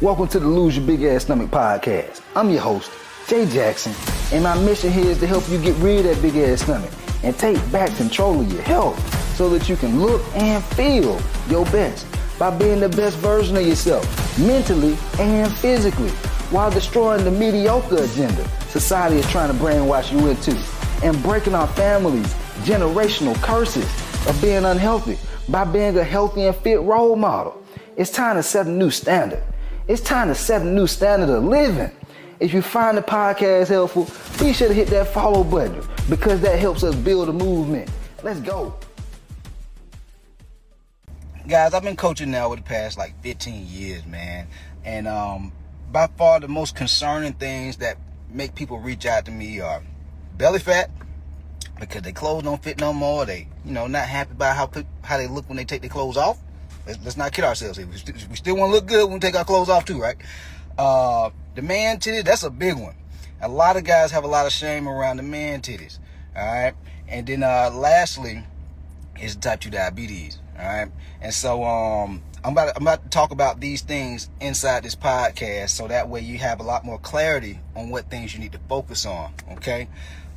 Welcome to the Lose Your Big Ass Stomach podcast. I'm your host, Jay Jackson, and my mission here is to help you get rid of that big ass stomach and take back control of your health so that you can look and feel your best by being the best version of yourself, mentally and physically, while destroying the mediocre agenda society is trying to brainwash you into, and breaking our families' generational curses of being unhealthy by being a healthy and fit role model. It's time to set a new standard. It's time to set a new standard of living. If you find the podcast helpful, be sure to hit that follow button because that helps us build a movement. Let's go. Guys, I've been coaching now for the past 15 years, man. And by far the most concerning things that make people reach out to me are belly fat, because their clothes don't fit no more. They, not happy about how they look when they take their clothes off. Let's not kid ourselves here. We still want to look good when we take our clothes off too, right? The man titties, that's a big one. A lot of guys have a lot of shame around the man titties, all right? And then lastly is type 2 diabetes, all right? And so I'm about to talk about these things inside this podcast so that way you have a lot more clarity on what things you need to focus on, okay?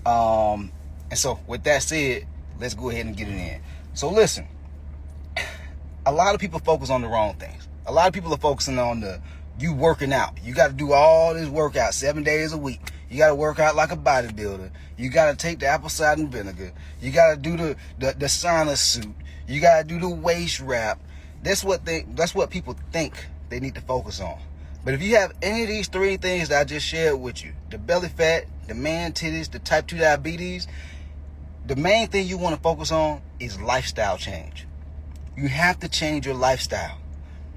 And so with that said, let's go ahead and get it in. So listen. A lot of people focus on the wrong things. A lot of people are focusing on you working out. You got to do all this workout 7 days a week. You got to work out like a bodybuilder. You got to take the apple cider vinegar. You got to do the sauna suit. You got to do the waist wrap. That's what people think they need to focus on. But if you have any of these three things that I just shared with you, the belly fat, the man titties, the type 2 diabetes, the main thing you want to focus on is lifestyle change. You have to change your lifestyle.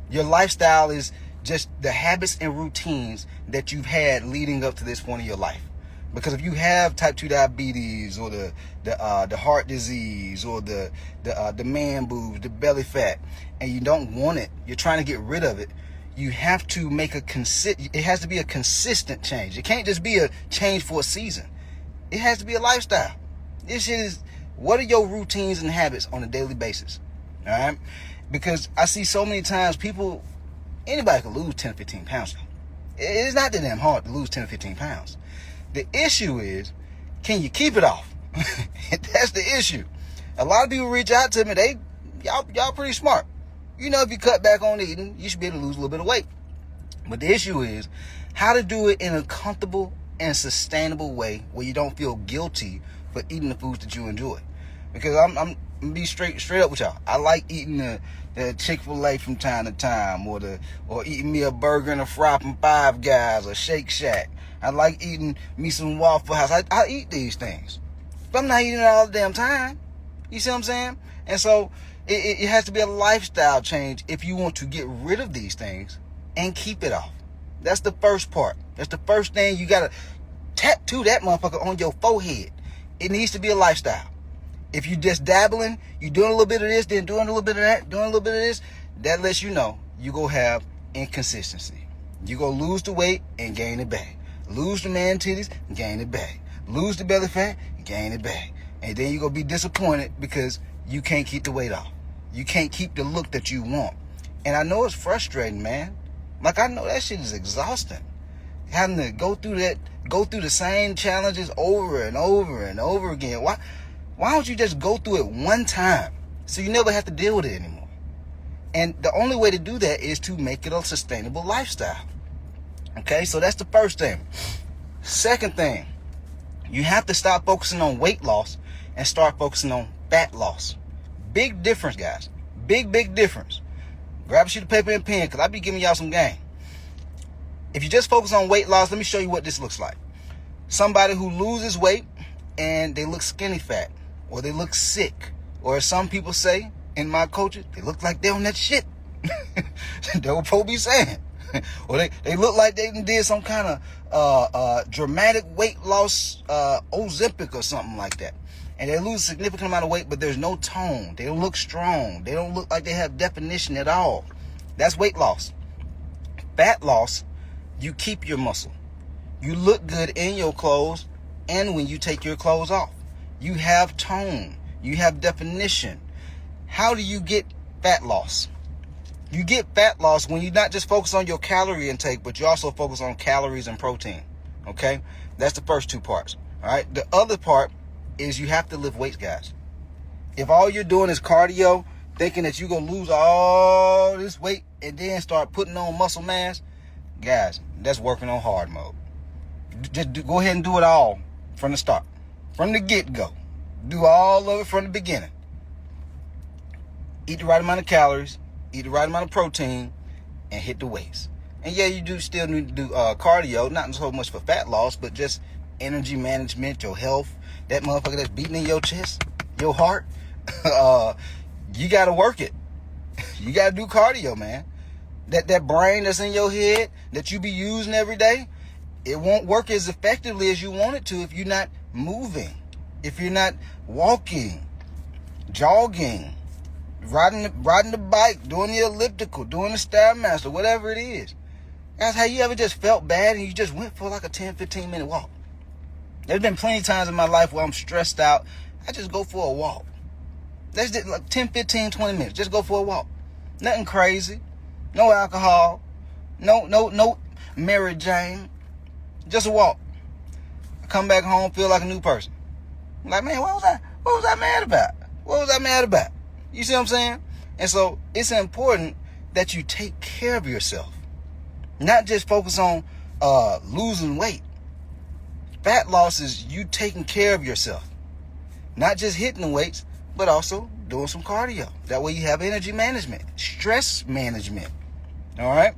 Your lifestyle is just the habits and routines that you've had leading up to this point in your life. Because if you have type 2 diabetes or the heart disease or the man boobs, the belly fat, and you don't want it, you're trying to get rid of it, you have to make it has to be a consistent change. It can't just be a change for a season. It has to be a lifestyle. This shit is, what are your routines and habits on a daily basis? All right? Because I see so many times anybody can lose 10 or 15 pounds. It's not that damn hard to lose 10 or 15 pounds. The issue is, can you keep it off? That's the issue. A lot of people reach out to me, y'all pretty smart. If you cut back on eating, you should be able to lose a little bit of weight. But the issue is how to do it in a comfortable and sustainable way where you don't feel guilty for eating the foods that you enjoy. Because I'm be straight up with y'all. I like eating the Chick-fil-A from time to time, or eating me a burger and a fry from Five Guys or Shake Shack. I like eating me some Waffle House. I eat these things, but I'm not eating it all the damn time. You see what I'm saying? And so it has to be a lifestyle change if you want to get rid of these things and keep it off. That's the first part. That's the first thing. You gotta tattoo that motherfucker on your forehead. It needs to be a lifestyle. If you just dabbling, you doing a little bit of this, then doing a little bit of that, doing a little bit of this, that lets you know you go have inconsistency. You go lose the weight and gain it back. Lose the man titties, gain it back. Lose the belly fat, gain it back. And then you go be disappointed because you can't keep the weight off. You can't keep the look that you want. And I know it's frustrating, man. I know that shit is exhausting. Having to go through the same challenges over and over and over again. Why don't you just go through it one time so you never have to deal with it anymore? And the only way to do that is to make it a sustainable lifestyle. Okay, so that's the first thing. Second thing, you have to stop focusing on weight loss and start focusing on fat loss. Big difference, guys. Big difference. Grab a sheet of paper and pen because I'll be giving y'all some game. If you just focus on weight loss, let me show you what this looks like. Somebody who loses weight and they look skinny fat, or they look sick, or as some people say in my coaches, they look like they're on that shit. They were probably be saying. Or they look like they did some kind of dramatic weight loss, Ozempic or something like that. And they lose a significant amount of weight, but there's no tone. They don't look strong. They don't look like they have definition at all. That's weight loss. Fat loss, you keep your muscle. You look good in your clothes and when you take your clothes off. You have tone. You have definition. How do you get fat loss? You get fat loss when you not just focus on your calorie intake, but you also focus on calories and protein. Okay? That's the first two parts. All right? The other part is you have to lift weights, guys. If all you're doing is cardio, thinking that you're going to lose all this weight and then start putting on muscle mass, guys, that's working on hard mode. Just go ahead and do it all from the start, from the get-go. Do all of it from the beginning. Eat the right amount of calories, eat the right amount of protein, and hit the weights. And yeah, you do still need to do cardio, not so much for fat loss, but just energy management, your health, that motherfucker that's beating in your chest, your heart. You got to work it. You got to do cardio, man. That brain that's in your head that you be using every day, it won't work as effectively as you want it to if you're not moving, if you're not walking, jogging, riding the bike, doing the elliptical, doing the Stairmaster, whatever it is. Guys, have you ever just felt bad and you just went for like a 10, 15 minute walk? There's been plenty of times in my life where I'm stressed out. I just go for a walk. Let's do like 10, 15, 20 minutes. Just go for a walk. Nothing crazy. No alcohol. No Mary Jane. Just a walk. I come back home, feel like a new person. I'm like, man, what was I mad about? What was I mad about? You see what I'm saying? And so it's important that you take care of yourself. Not just focus on losing weight. Fat loss is you taking care of yourself. Not just hitting the weights, but also doing some cardio. That way you have energy management, stress management. All right?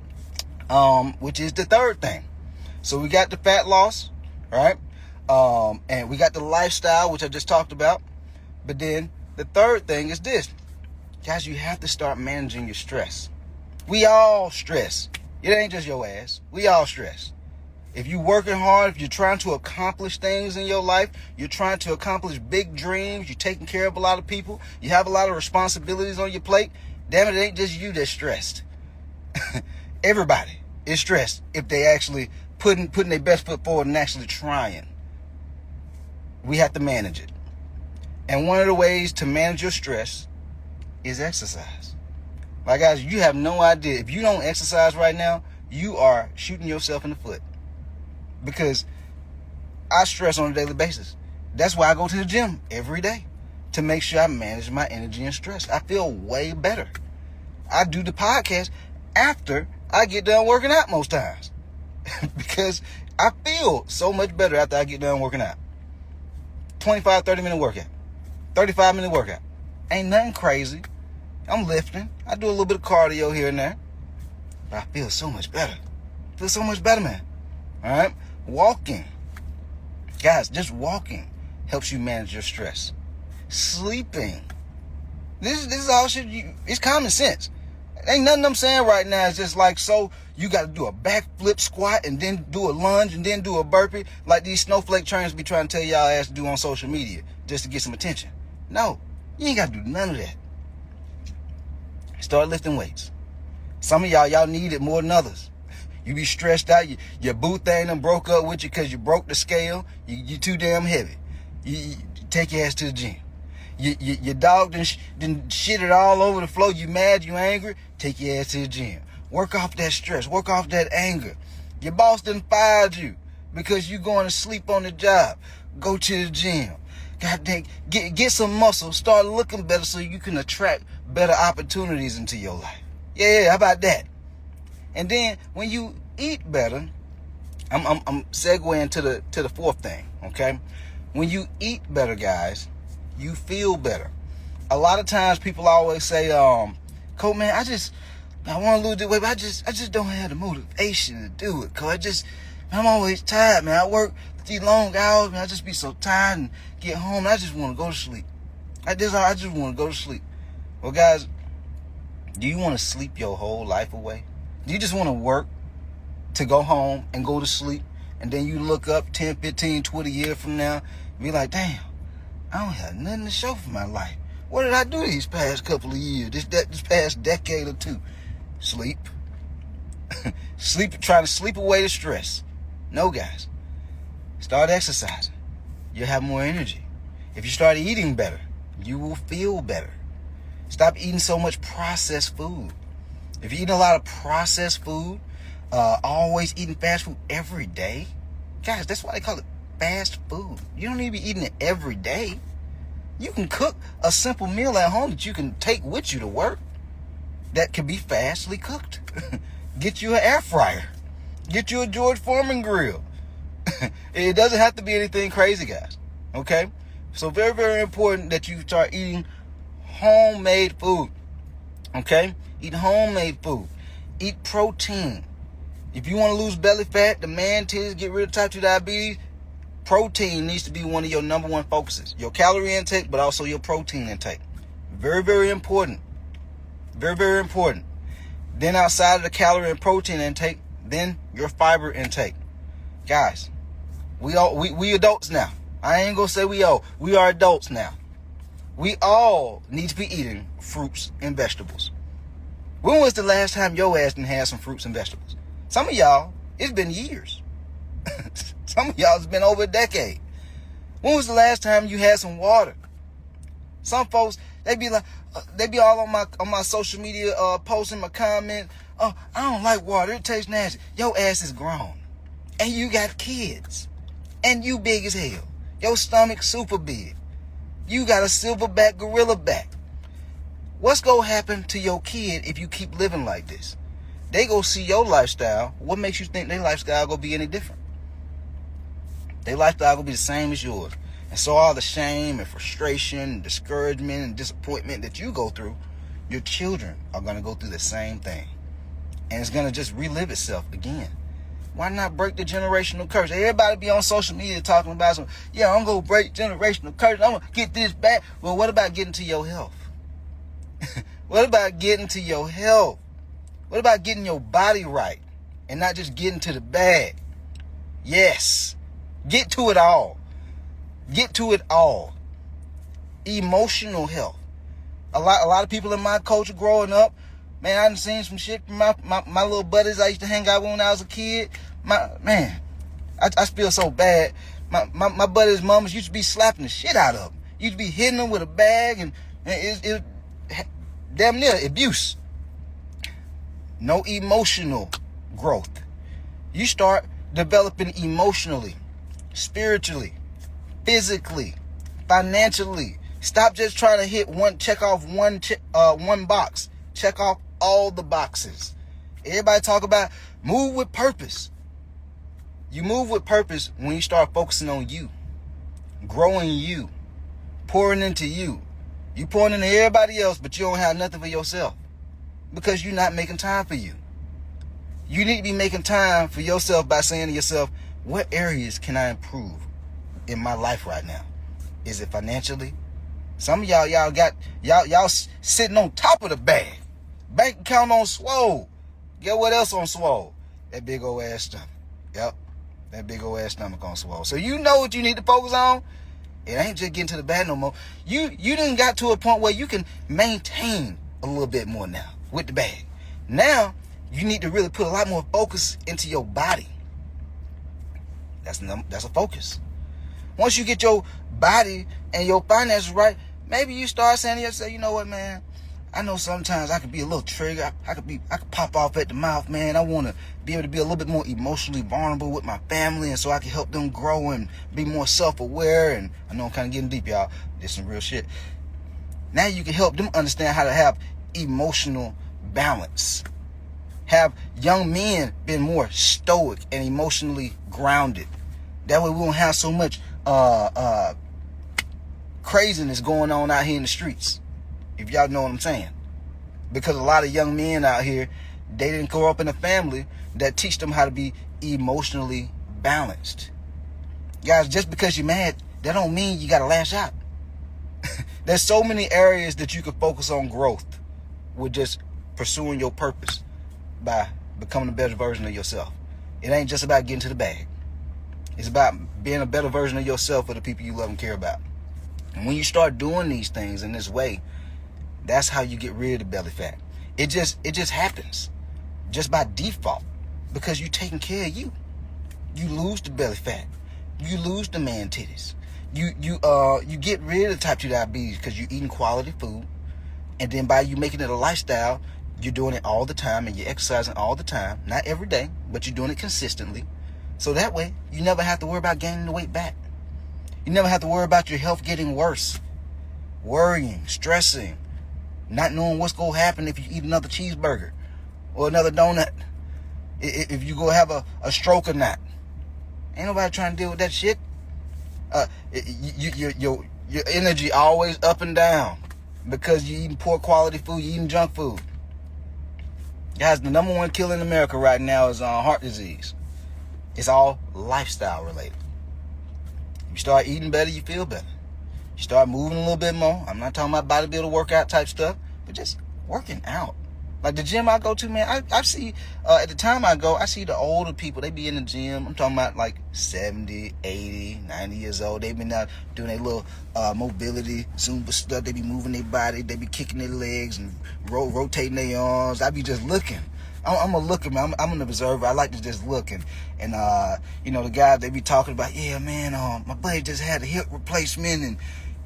Which is the third thing. So we got the fat loss, right? And we got the lifestyle, which I just talked about. But then the third thing is this. Guys, you have to start managing your stress. We all stress. It ain't just your ass. We all stress. If you're working hard, if you're trying to accomplish things in your life, you're trying to accomplish big dreams, you're taking care of a lot of people, you have a lot of responsibilities on your plate, damn it ain't just you that's stressed. Everybody is stressed if they actually putting their best foot forward and actually trying. We have to manage it. And one of the ways to manage your stress is exercise. Like, guys, you have no idea. If you don't exercise right now, you are shooting yourself in the foot. Because I stress on a daily basis. That's why I go to the gym every day, to make sure I manage my energy and stress. I feel way better. I do the podcast after I get done working out most times. Because I feel so much better after I get done working out. 25, 30-minute workout. 35-minute workout. Ain't nothing crazy. I'm lifting. I do a little bit of cardio here and there. But I feel so much better. Feel so much better, man. All right? Walking. Guys, just walking helps you manage your stress. Sleeping. This is all shit. It's common sense. Ain't nothing I'm saying right now is just like, so you got to do a backflip squat and then do a lunge and then do a burpee like these snowflake trainers be trying to tell y'all ass to do on social media just to get some attention. No, you ain't got to do none of that. Start lifting weights. Some of y'all need it more than others. You be stressed out. Your boo thing done broke up with you because you broke the scale. You too damn heavy. You take your ass to the gym. Your dog done shitted all over the floor. You mad, you angry, take your ass to the gym. Work off that stress. Work off that anger. Your boss done fired you because you going to sleep on the job. Go to the gym. God dang, get some muscle. Start looking better so you can attract better opportunities into your life. Yeah, how about that? And then when you eat better, I'm segueing to the fourth thing, okay? When you eat better, guys, you feel better. A lot of times people always say, Coach, man, I want to lose the weight, but I just don't have the motivation to do it. Cause I'm always tired, man. I work these long hours, man. I just be so tired and get home and I just want to go to sleep. I just want to go to sleep. Well, guys, do you want to sleep your whole life away? Do you just want to work to go home and go to sleep? And then you look up 10, 15, 20 years from now and be like, damn, I don't have nothing to show for my life. What did I do these past couple of years, this past decade or two? Sleep. Trying to sleep away the stress. No, guys. Start exercising. You'll have more energy. If you start eating better, you will feel better. Stop eating so much processed food. If you're eating a lot of processed food, always eating fast food every day, guys, that's why they call it fast food. You don't need to be eating it every day. You can cook a simple meal at home that you can take with you to work that can be fastly cooked. Get you an air fryer. Get you a George Foreman grill. It doesn't have to be anything crazy, guys. Okay? So very, very important that you start eating homemade food. Okay? Eat homemade food. Eat protein. If you want to lose belly fat, the man titties, get rid of type 2 diabetes, protein needs to be one of your number one focuses. Your calorie intake, but also your protein intake. Very, very important. Very, very important. Then outside of the calorie and protein intake, then your fiber intake. Guys, we adults now. I ain't gonna say we old. We are adults now. We all need to be eating fruits and vegetables. When was the last time your ass done had some fruits and vegetables? Some of y'all, it's been years. Some of y'all, it's been over a decade. When was the last time you had some water? Some folks, they be like, they be all on my social media posting my comment. Oh, I don't like water. It tastes nasty. Your ass is grown. And you got kids. And you big as hell. Your stomach super big. You got a silverback gorilla back. What's going to happen to your kid if you keep living like this? They go see your lifestyle. What makes you think their lifestyle going to be any different? Their lifestyle going to be the same as yours. And so all the shame and frustration and discouragement and disappointment that you go through, your children are going to go through the same thing. And it's going to just relive itself again. Why not break the generational curse? Everybody be on social media talking about some, yeah, I'm going to break generational curse. I'm going to get this back. Well, what about getting to your health? What about getting to your health? What about getting your body right and not just getting to the bag? Yes. Get to it all. Get to it all. Emotional health. A lot of people in my culture growing up, man, I done seen some shit from my little buddies I used to hang out with when I was a kid. I feel so bad. My buddies' mamas used to be slapping the shit out of them. Used to be hitting them with a bag, and it damn near abuse. No emotional growth. You start developing emotionally, spiritually, physically, financially. Stop just trying to hit check off one box. Check off all the boxes. Everybody talk about move with purpose. You move with purpose when you start focusing on you, growing you, pouring into you. You pouring into everybody else, but you don't have nothing for yourself because you're not making time for you. You need to be making time for yourself by saying to yourself, what areas can I improve in my life right now? Is it financially? Some of y'all sitting on top of the bag. Bank account on swole. Get what else on swole? That big old ass stomach. Yep. That big old ass stomach on swole. So you know what you need to focus on? It ain't just getting to the bag no more. You done got to a point where you can maintain a little bit more now with the bag. Now, you need to really put a lot more focus into your body. That's a focus. Once you get your body and your finances right, maybe you start saying to yourself, you know what, man? I know sometimes I could be a little trigger. I could pop off at the mouth, man. I want to be able to be a little bit more emotionally vulnerable with my family, and so I can help them grow and be more self-aware. And I know I'm kind of getting deep, y'all. This is some real shit. Now you can help them understand how to have emotional balance. Have young men been more stoic and emotionally grounded. That way we won't have so much craziness going on out here in the streets. If y'all know what I'm saying. Because a lot of young men out here, they didn't grow up in a family that teach them how to be emotionally balanced. Guys, just because you're mad, that don't mean you got to lash out. There's so many areas that you can focus on growth with just pursuing your purpose by becoming a better version of yourself. It ain't just about getting to the bag. It's about being a better version of yourself for the people you love and care about. And when you start doing these things in this way, that's how you get rid of belly fat. It just happens just by default because you're taking care of you. You lose the belly fat. You lose the man titties. You get rid of type 2 diabetes because you're eating quality food. And then by you making it a lifestyle, you're doing it all the time and you're exercising all the time. Not every day, but you're doing it consistently. So that way, you never have to worry about gaining the weight back. You never have to worry about your health getting worse. Worrying, stressing, not knowing what's going to happen if you eat another cheeseburger or another donut. If you go have a stroke or not. Ain't nobody trying to deal with that shit. Your energy always up and down because you're eating poor quality food, you're eating junk food. Guys, the number one killer in America right now is heart disease. It's all lifestyle related. You start eating better, you feel better. You start moving a little bit more. I'm not talking about bodybuilder workout type stuff, but just working out. Like the gym I go to, man, I see, at the time I go, I see the older people, they be in the gym. I'm talking about like 70, 80, 90 years old. They been out doing their little mobility, Zumba stuff. They be moving their body. They be kicking their legs and rotating their arms. I be just looking. I'm a looker, man. I'm an observer. I like to just look. And the guys, they be talking about, yeah, man, my buddy just had a hip replacement and,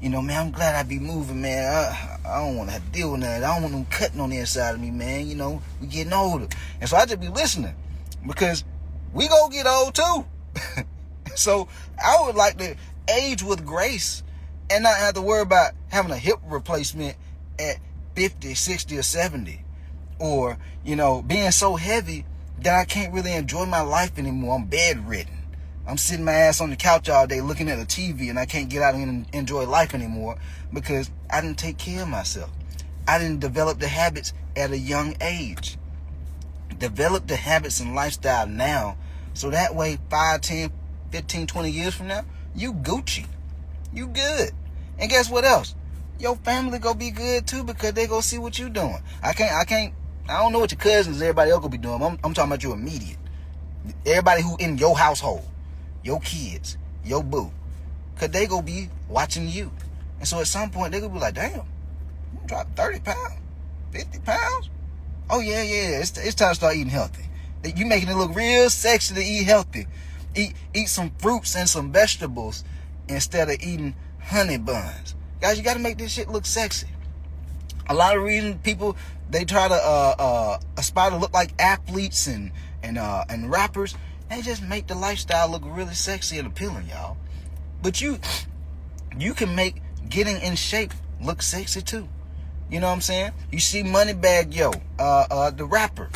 man, I'm glad I be moving, man. I don't want to have to deal with that. I don't want them cutting on the inside of me, man. We getting older. And so I just be listening because we gonna get old too. So I would like to age with grace and not have to worry about having a hip replacement at 50, 60, or 70. Or, being so heavy that I can't really enjoy my life anymore. I'm bedridden. I'm sitting my ass on the couch all day looking at a TV and I can't get out and enjoy life anymore because I didn't take care of myself. I didn't develop the habits at a young age. Develop the habits and lifestyle now so that way 5, 10, 15, 20 years from now, you Gucci. You good. And guess what else? Your family gonna be good too because they gonna see what you doing. I don't know what your cousins and everybody else gonna be doing. I'm talking about your immediate. Everybody who in your household. Your kids, your boo, cause they gonna be watching you. And so at some point they gonna be like, damn, you dropped 30 pounds, 50 pounds? Oh yeah, it's time to start eating healthy. You making it look real sexy to eat healthy. Eat some fruits and some vegetables instead of eating honey buns. Guys, you gotta make this shit look sexy. A lot of reasons people, they try to aspire to look like athletes and rappers. They just make the lifestyle look really sexy and appealing, y'all. But you can make getting in shape look sexy too. You know what I'm saying? You see Moneybagg Yo, the rapper.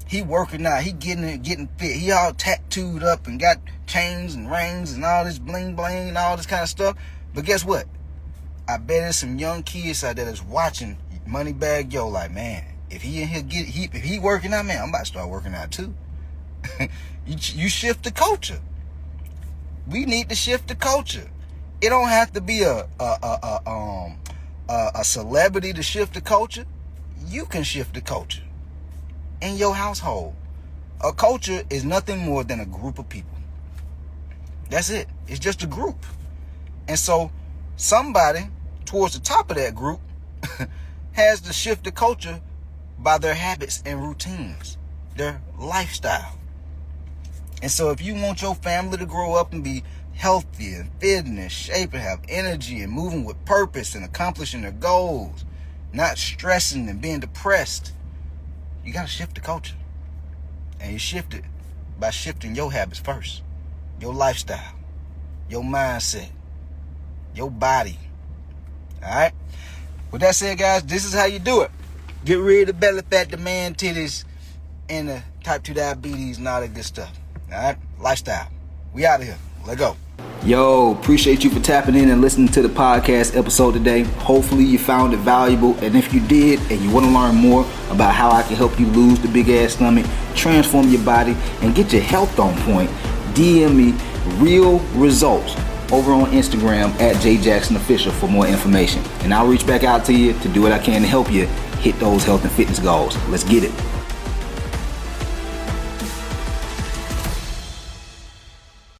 He working out. He getting fit. He all tattooed up and got chains and rings and all this bling bling and all this kind of stuff. But guess what? I bet there's some young kids out there that's watching Moneybagg Yo like, man, if he in here if he working out, man, I'm about to start working out too. You shift the culture. We need to shift the culture. It don't have to be a celebrity to shift the culture. You can shift the culture in your household. A culture is nothing more than a group of people. That's it. It's just a group. And so somebody towards the top of that group has to shift the culture by their habits and routines, their lifestyle. And so if you want your family to grow up and be healthy and fit and in shape and have energy and moving with purpose and accomplishing their goals, not stressing and being depressed, you got to shift the culture. And you shift it by shifting your habits first, your lifestyle, your mindset, your body. All right? With that said, guys, this is how you do it. Get rid of belly fat, the man titties, and the type 2 diabetes and all that good stuff. All right, lifestyle. We out of here. Let go. Yo, appreciate you for tapping in and listening to the podcast episode today. Hopefully you found it valuable. And if you did and you want to learn more about how I can help you lose the big ass stomach, transform your body, and get your health on point, DM me real results over on Instagram at JJacksonOfficial for more information. And I'll reach back out to you to do what I can to help you hit those health and fitness goals. Let's get it.